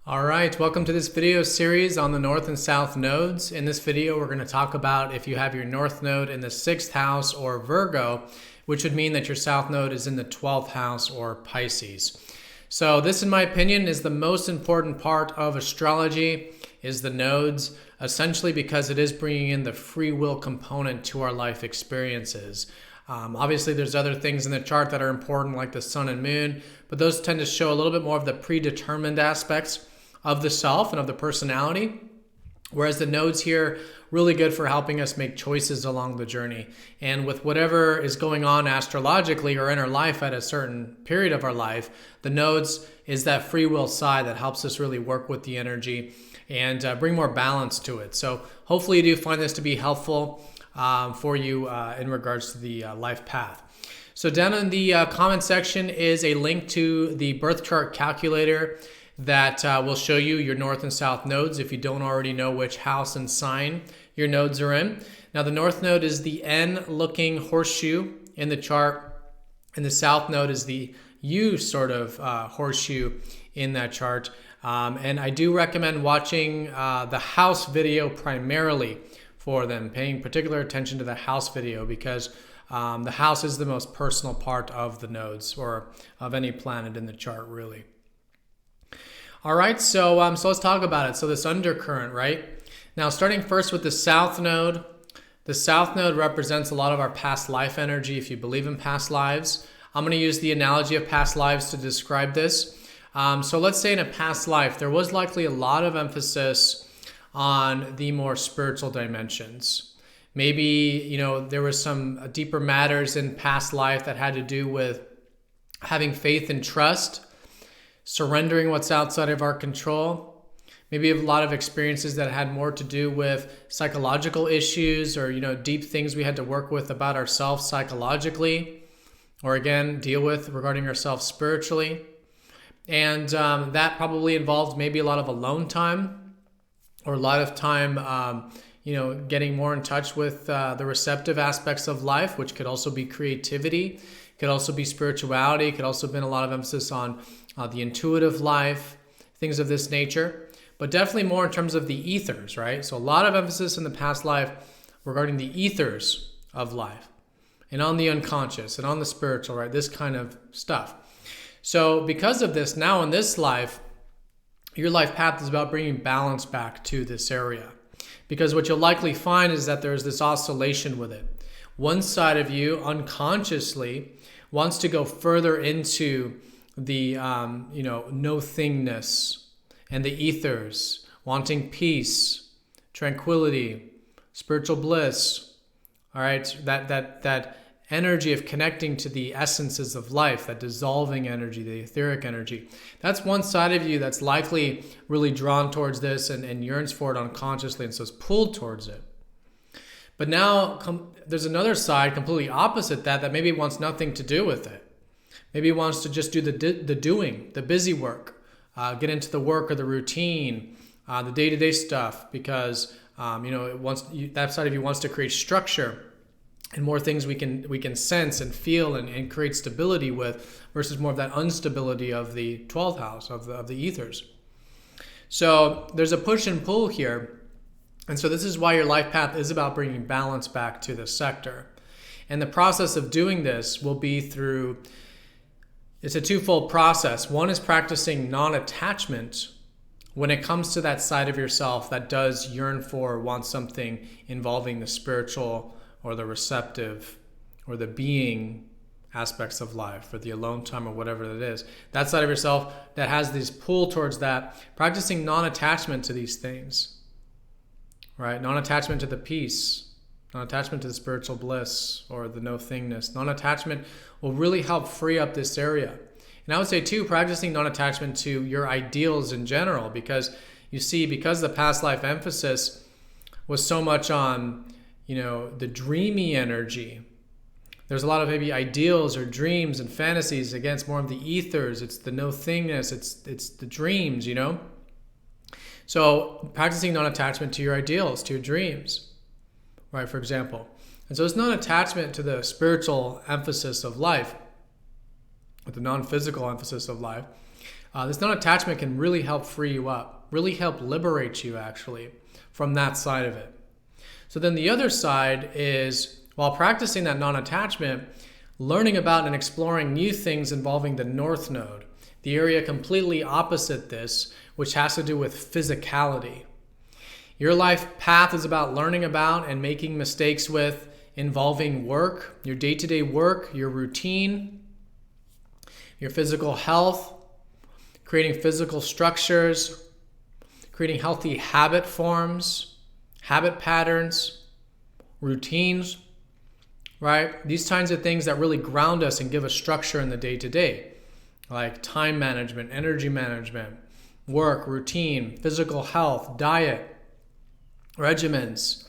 All right, welcome to this video series on the North and South nodes. In this video, we're going to talk about if you have your North node in the 6th house or Virgo, which would mean that your South node is in the 12th house or Pisces. So this, in my opinion, is the most important part of astrology, is the nodes, essentially because it is bringing in the free will component to our life experiences. Obviously, there's other things in the chart that are important, like the sun and moon, but those tend to show a little bit more of the predetermined aspects of the self and of the personality, whereas the nodes here really good for helping us make choices along the journey. And with whatever is going on astrologically or in our life at a certain period of our life, the nodes is that free will side that helps us really work with the energy and bring more balance to it. So hopefully you do find this to be helpful for you in regards to the life path. So down in the comment section is a link to the birth chart calculator that will show you your North and South nodes if you don't already know which house and sign your nodes are in. Now the North node is the N-looking horseshoe in the chart, and the South node is the U sort of horseshoe in that chart. And I do recommend watching the house video primarily for them, paying particular attention to the house video because the house is the most personal part of the nodes or of any planet in the chart, really. All right, so let's talk about it. So this undercurrent, right? Now, starting first with the South node. The South node represents a lot of our past life energy, if you believe in past lives. I'm going to use the analogy of past lives to describe this. So let's say in a past life, there was likely a lot of emphasis on the more spiritual dimensions. Maybe, there was some deeper matters in past life that had to do with having faith and trust, surrendering what's outside of our control. Maybe a lot of experiences that had more to do with psychological issues or, deep things we had to work with about ourselves psychologically, or again, deal with regarding ourselves spiritually. And that probably involved maybe a lot of alone time or a lot of time, getting more in touch with the receptive aspects of life, which could also be creativity, could also be spirituality, could also have been a lot of emphasis on the intuitive life, things of this nature, but definitely more in terms of the ethers, right? So a lot of emphasis in the past life regarding the ethers of life and on the unconscious and on the spiritual, right? This kind of stuff. So because of this, now in this life, your life path is about bringing balance back to this area. Because what you'll likely find is that there's this oscillation with it. One side of you unconsciously wants to go further into the no-thingness and the ethers, wanting peace, tranquility, spiritual bliss. All right, that energy of connecting to the essences of life, that dissolving energy, the etheric energy. That's one side of you that's likely really drawn towards this and yearns for it unconsciously, and so is pulled towards it. But now there's another side completely opposite that maybe wants nothing to do with it. Maybe it wants to just do the doing, the busy work, get into the work or the routine, the day-to-day stuff, because that side of you wants to create structure and more things we can sense and feel and create stability with, versus more of that instability of the 12th house of the ethers. So there's a push and pull here, and so this is why your life path is about bringing balance back to this sector. And the process of doing this will be through. It's a twofold process. One is practicing non-attachment when it comes to that side of yourself that does yearn for or want something involving the spiritual or the receptive or the being aspects of life, or the alone time or whatever that is. That side of yourself that has this pull towards that, practicing non-attachment to these things, right? Non-attachment to the peace, non-attachment to the spiritual bliss or the no-thingness. Non-attachment will really help free up this area. And I would say too, practicing non-attachment to your ideals in general, because you see, because the past life emphasis was so much on, the dreamy energy, there's a lot of maybe ideals or dreams and fantasies against more of the ethers. It's the no-thingness, it's the dreams, So practicing non-attachment to your ideals, to your dreams, right, for example. And so it's non-attachment to the spiritual emphasis of life, with the non-physical emphasis of life, This non-attachment can really help free you up, really help liberate you actually from that side of it. So then the other side is, while practicing that non-attachment, learning about and exploring new things involving the North Node, the area completely opposite this, which has to do with physicality. Your life path is about learning about and making mistakes with involving work, your day-to-day work, your routine, your physical health, creating physical structures, creating healthy habit forms, habit patterns, routines, right? These kinds of things that really ground us and give us structure in the day-to-day, like time management, energy management, work, routine, physical health, diet, regimens,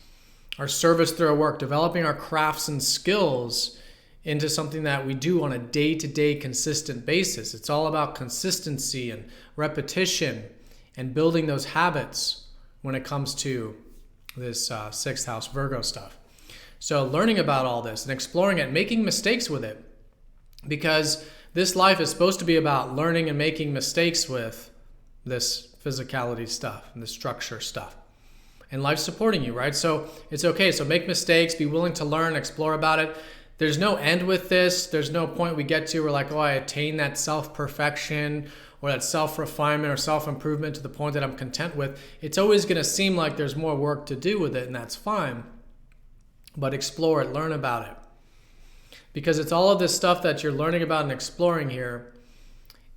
our service through our work, developing our crafts and skills into something that we do on a day-to-day consistent basis. It's all about consistency and repetition and building those habits when it comes to this sixth house Virgo stuff. So learning about all this and exploring it, making mistakes with it, because this life is supposed to be about learning and making mistakes with this physicality stuff and the structure stuff. And life's supporting you, right? So it's okay. So make mistakes, be willing to learn, explore about it. There's no end with this. There's no point we get to where like, oh, I attain that self-perfection or that self-refinement or self-improvement to the point that I'm content with. It's always going to seem like there's more work to do with it, and that's fine. But explore it, learn about it. Because it's all of this stuff that you're learning about and exploring here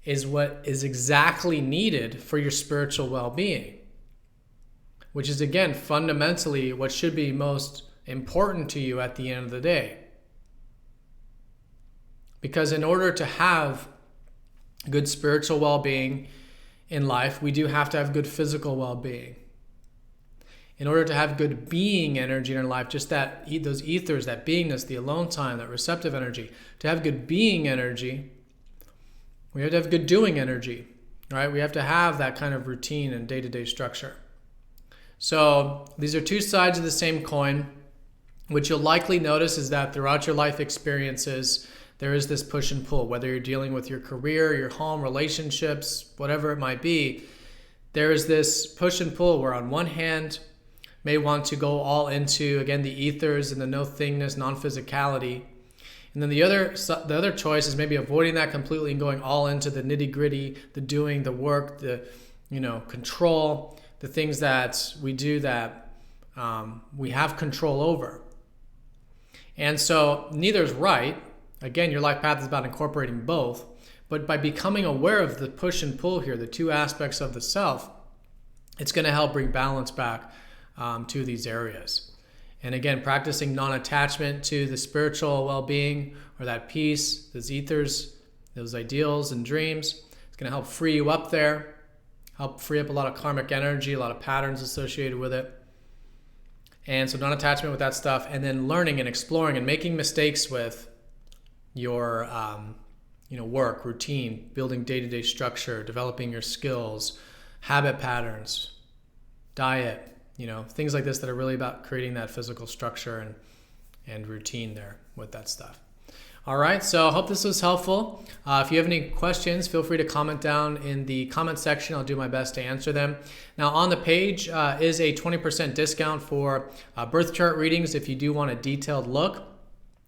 is what is exactly needed for your spiritual well-being, which is, again, fundamentally what should be most important to you at the end of the day. Because in order to have good spiritual well-being in life, we do have to have good physical well-being. In order to have good being energy in our life, just that, those ethers, that beingness, the alone time, that receptive energy, to have good being energy, we have to have good doing energy, right? We have to have that kind of routine and day-to-day structure. So these are two sides of the same coin. What you'll likely notice is that throughout your life experiences, there is this push and pull, whether you're dealing with your career, your home, relationships, whatever it might be. There is this push and pull where on one hand, may want to go all into, again, the ethers and the no-thingness, non-physicality. And then the other choice is maybe avoiding that completely and going all into the nitty-gritty, the doing, the work, the control, the things that we do that we have control over. And so neither is right. Again, your life path is about incorporating both. But by becoming aware of the push and pull here, the two aspects of the self, it's going to help bring balance back to these areas. And again, practicing non-attachment to the spiritual well-being or that peace, those ethers, those ideals and dreams, it's going to help free you up there, help free up a lot of karmic energy, a lot of patterns associated with it. And so non-attachment with that stuff, and then learning and exploring and making mistakes with your work, routine, building day-to-day structure, developing your skills, habit patterns, diet, things like this that are really about creating that physical structure and routine there with that stuff. All right, so I hope this was helpful. If you have any questions, feel free to comment down in the comment section. I'll do my best to answer them. Now on the page is a 20% discount for birth chart readings if you do want a detailed look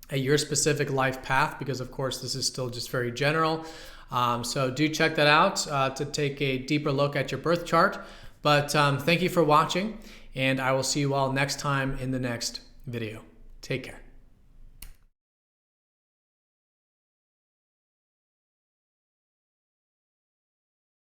at your specific life path, because of course this is still just very general. So do check that out to take a deeper look at your birth chart. But thank you for watching, and I will see you all next time in the next video. Take care.